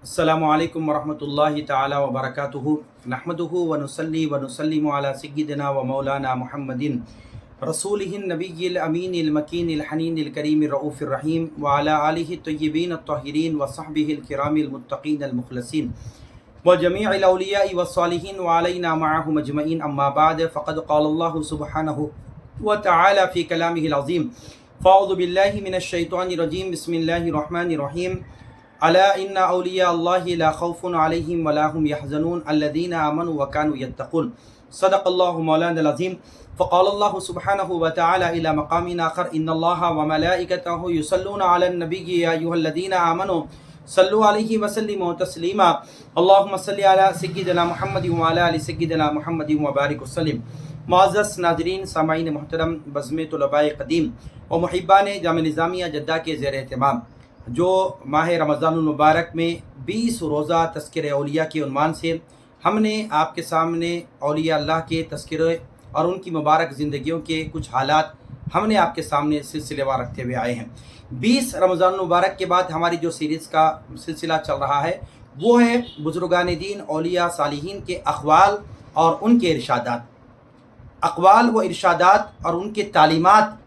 अस्सलामु अलैकुम वरहमतुल्लाहि ताला व बरकातुहू नहमदुहु व नुसल्ली व नुसल्लिमु अला सय्यिदिना व मौलाना मुहम्मदिन रसूलिहिन नबिय्यिल अमीनिल मकीनिल हनीनिल करीमिर रऊफिर रहीम व अला आलिहि तय्यिबीन अत्ताहिरीन व सहबिहिल किरामिल मुत्तकीनल मुखलसीन व जमीइल औलियाइ व सालिहीन व अलैना मअहुम अजमईन अम्मा बाद फ़क़द क़ालल्लाहु सुब्हानहु व तआला फ़ी कलामिहिल अज़ीम फ़अऊज़ु बिल्लाहि मिनश शैतानिर रजीम बिस्मिल्लाहिर रहमानिर रहीम अला इन्ना औलिया अल्लाहि ला खौफुन अलैहिम वला हुम यहज़नून अल्लज़ीना आमनू व कानू यत्तक़ून सदक़ल्लाहु मौलाना अज़ीम फ़क़ालल्लाहु सुब्हानहु व तआला इला मक़ामिन आख़र इन्नल्लाहा व मलाइकतहु युसल्लूना अलन नबिय्यि या अय्युहल्लज़ीना आमनू सल्लु अलैहि व सल्लिमू तस्लीमा अल्लाहुम्मा सल्लि अला सय्यिदिना मुहम्मदिन व अला आलि सय्यिदिना मुहम्मदिन व बारिक व सल्लिम। मुअज़्ज़ज़ नाज़रीन सामाईन मुहतरम बज़्म तुलबाए क़दीम और मुहिब्बान जामिया निज़ामिया जद्दा के ज़ेर एहतमाम जो माह रमज़ानुल मुबारक में 20 रोज़ा तज़किरे औलिया के उन्वान से हमने आपके सामने औलिया अल्लाह के तज़किरे और उनकी मुबारक ज़िंदगियों के कुछ हालात हमने आपके सामने सिलसिलेवार रखते हुए आए हैं। 20 रमज़ानुल मुबारक के बाद हमारी जो सीरीज़ का सिलसिला चल रहा है वो है बुज़ुर्गान दीन औलिया सालिहीन के अक़वाल और उनके इरशादात। अक़वाल व इरशादात और उनके तालीमात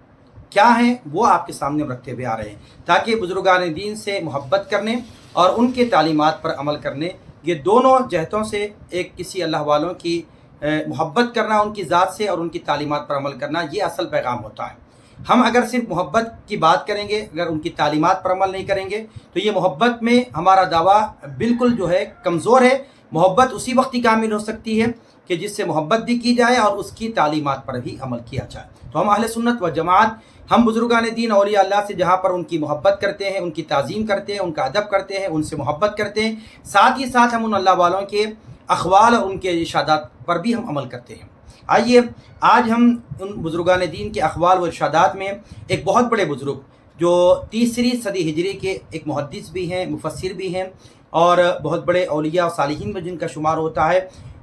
क्या हैं वो आपके सामने रखते हुए आ रहे हैं ताकि बुज़ुर्गान दीन से मोहब्बत करने और उनके तालीमात पर अमल करने, ये दोनों जहतों से एक किसी अल्लाह वालों की मोहब्बत करना उनकी ज़ात से और उनकी तालीमात पर अमल करना, ये असल पैगाम होता है। हम अगर सिर्फ मोहब्बत की बात करेंगे, अगर उनकी तालीमात पर अमल नहीं करेंगे तो ये मोहब्बत में हमारा दावा बिल्कुल जो है कमज़ोर है। मोहब्बत उसी वक्त ही कामिल हो सकती है कि जिससे मोहब्बत भी की जाए और उसकी तालीमात पर भी अमल किया जाए। तो हम अहले सुन्नत व जमात, हम बुज़ुर्गान दीन औलिया अल्लाह से जहाँ पर उनकी मोहब्बत करते हैं, उनकी ताज़ीम करते हैं, उनका अदब करते हैं, उनसे मोहब्बत करते हैं, साथ ही साथ हम उन अल्लाह वालों के अख़वाल और उनके इरशादात पर भी हम अमल करते हैं। आइए आज हम उन बुज़ुर्गान दीन के अख़वाल व इरशादात में एक बहुत बड़े बुज़ुर्ग जो 3री सदी हिजरी के एक मुहद्दिस भी हैं, मुफस्सिर भी हैं और बहुत बड़े औलिया और सालिहीन में जिनका शुमार होता है,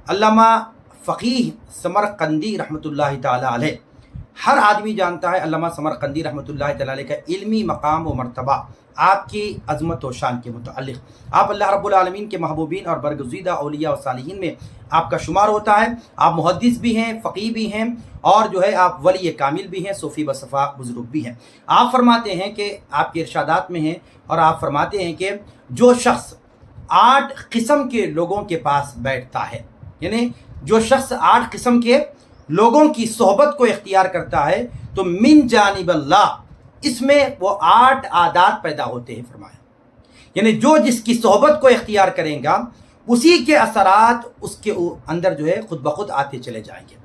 अल्लामा फ़क़ीह समरक़ंदी रहमतुल्लाहि ताला अलैह। हर आदमी जानता है अल्लामा समरक़ंदी रहमतुल्लाहि ताला अलैह का इल्मी मकाम व मर्तबा, आपकी अज़मत व शान के मुतअल्लिक़। आप अल्लाह रब्बुल आलमीन के महबूबीन और बरगुज़ीदा औलिया और सालिहीन में आपका शुमार होता है। आप मुहद्दिस भी हैं, फ़क़ीह भी हैं और जो है आप वली कामिल भी हैं, सूफ़ी व सफ़ा बुज़ुर्ग भी हैं। आप फरमाते हैं कि आपके इरशादात में हैं और आप फरमाते हैं कि जो शख्स 8 किस्म के लोगों के पास बैठता है, यानी जो शख्स 8 किस्म के लोगों की सोहबत को इख्तियार करता है तो मिन जानिब अल्लाह, इसमें वो 8 आदात पैदा होते हैं फरमाया। यानी जो जिसकी सोहबत को इख्तियार करेगा उसी के असरात उसके अंदर जो है खुद ब खुद आते चले जाएंगे।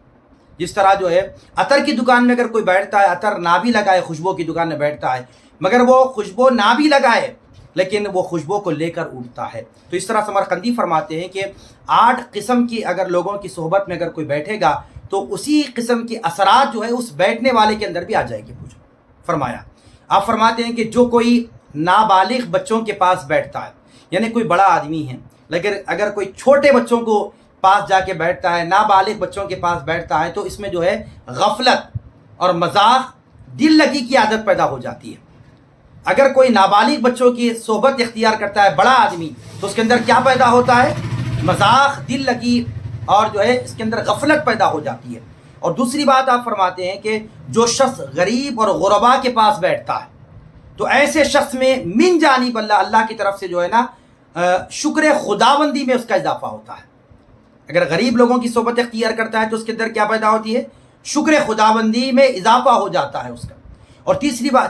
जिस तरह जो है अतर की दुकान में अगर कोई बैठता है, अतर ना भी लगाए, खुशबू की दुकान में बैठता है, मगर वो खुशबू ना भी लगाए लेकिन वो खुशबू को लेकर उड़ता है। तो इस तरह समरक़ंदी फरमाते हैं कि 8 किस्म की अगर लोगों की सोहबत में अगर कोई बैठेगा तो उसी किस्म के असरात जो है उस बैठने वाले के अंदर भी आ जाएंगे। पूछो फरमाया, आप फरमाते हैं कि जो कोई नाबालिग बच्चों के पास बैठता है, यानी कोई बड़ा आदमी है लेकिन अगर कोई छोटे बच्चों को पास जाके बैठता है, नाबालिग बच्चों के पास बैठता है, तो इसमें जो है गफलत और मजाक, दिल लगी की आदत पैदा हो जाती है। अगर कोई नाबालिग बच्चों की सोहबत इख्तियार करता है बड़ा आदमी, तो उसके अंदर क्या पैदा होता है? मजाक, दिल लगी और जो है इसके अंदर गफलत पैदा हो जाती है। और दूसरी बात आप फरमाते हैं कि जो शख्स गरीब और गुरबा के पास बैठता है तो ऐसे शख्स में मिन जानिब अल्लाह, अल्लाह की तरफ से जो है ना शुक्र खुदाबंदी में उसका इजाफा होता है। अगर गरीब लोगों की सोहबत इख्तियार करता है तो उसके अंदर क्या पैदा होती है? शुक्र खुदाबंदी में इजाफा हो जाता है उसका। और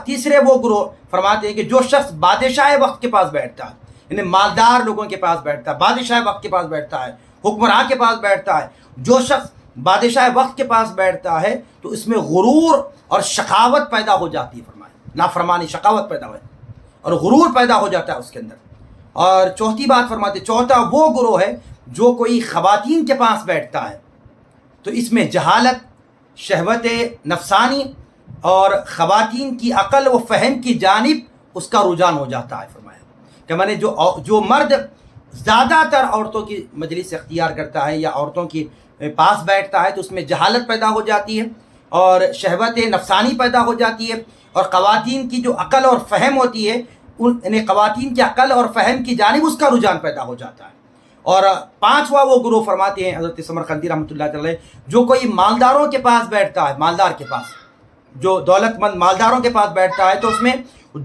तीसरे वो गुरु फरमाते हैं कि जो शख्स बादशाह वक्त के पास बैठता है, यानी मालदार लोगों के पास बैठता है, बादशाह वक्त के पास बैठता है, हुक्मरान के पास बैठता है, जो शख्स बादशाह वक्त के पास बैठता है तो इसमें गुरूर और शकावत पैदा हो जाती है। फरमाया नाफरमानी, शकावत पैदा हो और गुरूर पैदा हो जाता है उसके अंदर। और चौथी बात फरमाते, चौथा वो गुरु है जो कोई ख़वातीन के पास बैठता है तो इसमें जहालत, शहवत नफसानी और ख़वातीन की अक़ल व फ़हम की जानिब उसका रुझान हो जाता है। फरमाया कि मैंने जो मर्द ज़्यादातर औरतों की मजलिस इख्तियार करता है या औरतों की पास बैठता है तो उसमें जहालत पैदा हो जाती है और शहवत नफसानी पैदा हो जाती है और ख़वातीन की जो अक़ल और फ़हम होती है انہیں خواتین کے عقل اور فہم کی جانب اس کا رجحان پیدا ہو جاتا ہے۔ اور پانچواں وہ گروہ فرماتے ہیں حضرت سمرقندی رحمۃ اللہ علیہ، جو کوئی مالداروں کے پاس بیٹھتا ہے، مالدار کے پاس، جو دولت مند مالداروں کے پاس بیٹھتا ہے تو اس میں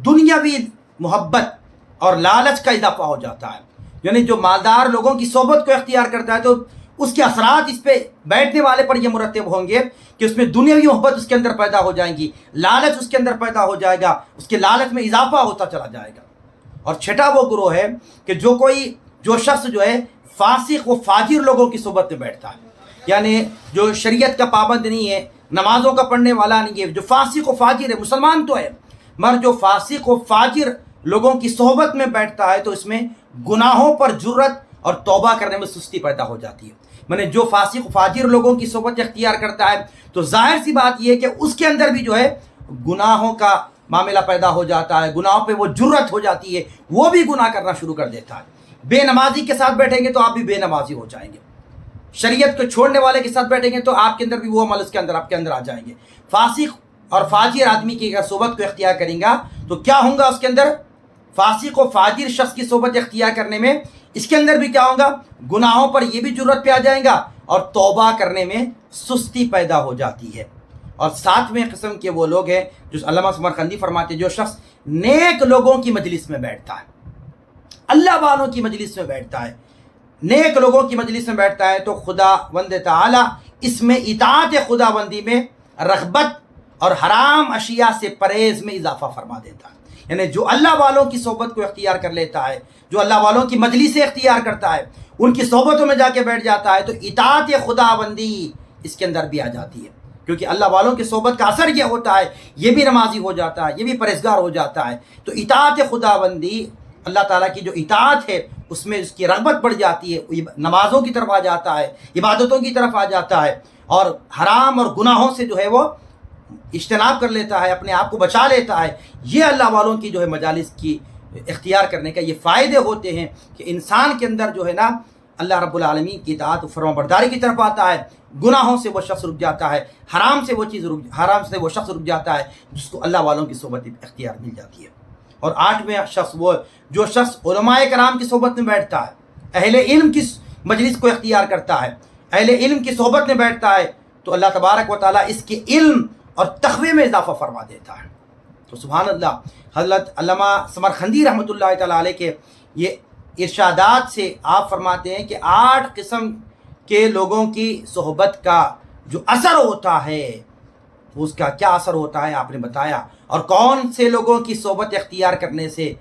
دنیاوی محبت اور لالچ کا اضافہ ہو جاتا ہے۔ یعنی جو مالدار لوگوں کی صحبت کو اختیار کرتا ہے تو اس کے اثرات اس پہ بیٹھنے والے پر یہ مرتب ہوں گے کہ اس میں دنیاوی محبت اس کے اندر پیدا ہو جائیں گی، لالچ اس کے اندر پیدا ہو جائے گا، اس کے لالچ میں اضافہ ہوتا چلا جائے گا۔ اور چھٹا وہ گروہ ہے کہ جو شخص جو ہے فاسق و فاجر لوگوں کی صحبت میں بیٹھتا ہے، یعنی جو شریعت کا پابند نہیں ہے، نمازوں کا پڑھنے والا نہیں ہے، جو فاسق و فاجر ہے، مسلمان تو ہے مگر جو فاسق و فاجر لوگوں کی صحبت میں بیٹھتا ہے تو اس میں گناہوں پر جرت اور توبہ کرنے میں سستی پیدا ہو جاتی ہے۔ جو فاسق و فاجر لوگوں کی صحبت اختیار کرتا ہے تو ظاہر سی بات یہ ہے کہ اس کے اندر بھی جو ہے گناہوں کا معاملہ پیدا ہو جاتا ہے، گناہوں پہ وہ جرت ہو جاتی ہے، وہ بھی گناہ کرنا شروع کر دیتا ہے۔ بے نمازی کے ساتھ بیٹھیں گے تو آپ بھی بے نمازی ہو جائیں گے، شریعت کو چھوڑنے والے کے ساتھ بیٹھیں گے تو آپ کے اندر بھی وہ عمل اس کے اندر آپ کے اندر آ جائیں گے۔ فاسق اور فاجر آدمی کی اگر صحبت کو اختیار کریں گا تو کیا ہوں گا اس کے اندر؟ فاسق و فاجر شخص کی صحبت اختیار کرنے میں اس کے اندر بھی کیا ہوگا؟ گناہوں پر یہ بھی جرت پہ آ جائیں گا اور توبہ کرنے میں سستی پیدا ہو جاتی ہے۔ اور ساتویں قسم کے وہ لوگ ہیں جو علامہ سمرقندی فرماتے ہیں، جو شخص نیک لوگوں کی مجلس میں بیٹھتا ہے، اللہ والوں کی مجلس میں بیٹھتا ہے، نیک لوگوں کی مجلس میں بیٹھتا ہے تو خدا بند تعالی اس میں اطاعت خدا بندی میں رغبت اور حرام اشیاء سے پرہیز میں اضافہ فرما دیتا ہے۔ یعنی جو اللہ والوں کی صحبت کو اختیار کر لیتا ہے، جو اللہ والوں کی مجلس اختیار کرتا ہے، ان کی صحبتوں میں جا کے بیٹھ جاتا ہے تو اطاعت خدا بندی اس کے اندر بھی آ جاتی ہے، کیونکہ اللہ والوں کی صحبت کا اثر یہ ہوتا ہے یہ بھی نمازی ہو جاتا ہے، یہ بھی پرہیزگار ہو جاتا ہے۔ تو اطاعت خدا بندی، اللہ تعالیٰ کی جو اطاعت ہے اس میں اس کی رغبت بڑھ جاتی ہے، نمازوں کی طرف آ جاتا ہے، عبادتوں کی طرف آ جاتا ہے، اور حرام اور گناہوں سے جو ہے وہ اجتناب کر لیتا ہے، اپنے آپ کو بچا لیتا ہے۔ یہ اللہ والوں کی جو ہے مجالس کی اختیار کرنے کا یہ فائدے ہوتے ہیں کہ انسان کے اندر جو ہے نا اللہ رب العالمین کی اطاعت و فرما برداری کی طرف آتا ہے، گناہوں سے وہ شخص رک جاتا ہے، حرام سے وہ شخص رک جاتا ہے جس کو اللہ والوں کی صحبت اختیار مل جاتی ہے۔ اور آٹھویں شخص وہ جو شخص علماء کرام کی صحبت میں بیٹھتا ہے، اہل علم کی مجلس کو اختیار کرتا ہے، اہل علم کی صحبت میں بیٹھتا ہے تو اللہ تبارک و تعالیٰ اس کے علم اور تقوی میں اضافہ فرما دیتا ہے۔ تو سبحان اللہ، حضرت علامہ سمرقندی رحمۃ اللہ تعالیٰ علیہ کے یہ ارشادات سے آپ فرماتے ہیں کہ 8 قسم کے لوگوں کی صحبت کا جو اثر ہوتا ہے اس کا کیا اثر ہوتا ہے آپ نے بتایا، اور کون سے لوگوں کی صحبت اختیار کرنے سے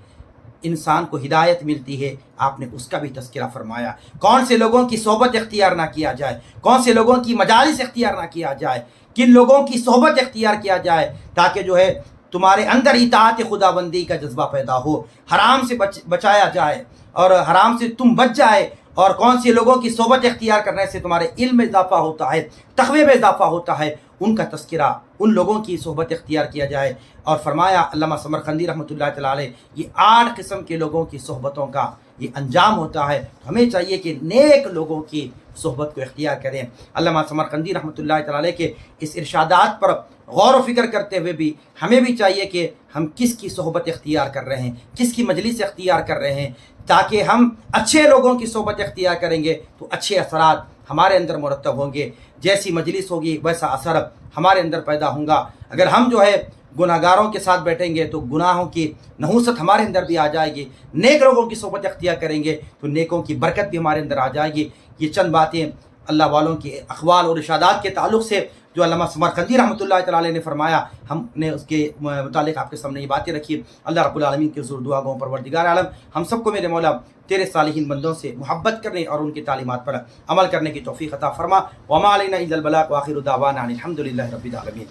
انسان کو ہدایت ملتی ہے آپ نے اس کا بھی تذکرہ فرمایا، کون سے لوگوں کی صحبت اختیار نہ کیا جائے، کون سے لوگوں کی مجالس اختیار نہ کیا جائے، کن لوگوں کی صحبت اختیار کیا جائے تاکہ جو ہے تمہارے اندر اطاعت خدا بندی کا جذبہ پیدا ہو، حرام سے بچایا جائے اور حرام سے تم بچ جائے، اور کون سے لوگوں کی صحبت اختیار کرنے سے تمہارے علم میں اضافہ ہوتا ہے، تقوی میں اضافہ ہوتا ہے، ان کا تذکرہ، ان لوگوں کی صحبت اختیار کیا جائے۔ اور فرمایا علامہ سمرقندی رحمۃ اللہ تعالیٰ علیہ یہ 8 قسم کے لوگوں کی صحبتوں کا یہ انجام ہوتا ہے، ہمیں چاہیے کہ نیک لوگوں کی صحبت کو اختیار کریں۔ علامہ سمرقندی رحمۃ اللہ تعالیٰ علیہ کے اس ارشادات پر غور و فکر کرتے ہوئے بھی ہمیں بھی چاہیے کہ ہم کس کی صحبت اختیار کر رہے ہیں، کس کی مجلس اختیار کر رہے ہیں، تاکہ ہم اچھے لوگوں کی صحبت اختیار کریں گے تو اچھے اثرات ہمارے اندر مرتب ہوں گے، جیسی مجلس ہوگی ویسا اثر ہمارے اندر پیدا ہوگا۔ اگر ہم جو ہے گناہ گاروں کے ساتھ بیٹھیں گے تو گناہوں کی نحوست ہمارے اندر بھی آ جائے گی، نیک لوگوں کی صحبت اختیار کریں گے تو نیکوں کی برکت بھی ہمارے اندر آ جائے گی۔ یہ چند باتیں اللہ والوں کے اقوال اور ارشادات کے تعلق سے جو علامہ سمرقندی رحمۃ اللہ تعالیٰ علیہ نے فرمایا، ہم نے اس کے متعلق آپ کے سامنے یہ باتیں رکھی۔ اللہ رب العالمین کے حضور دعا گوں پروردگار عالم ہم سب کو میرے مولا تیرے صالحین بندوں سے محبت کرنے اور ان کی تعلیمات پر عمل کرنے کی توفیق عطا فرما۔ وما علینا الا البلاغ وآخر دعوانا ان الحمد للہ رب العالمین۔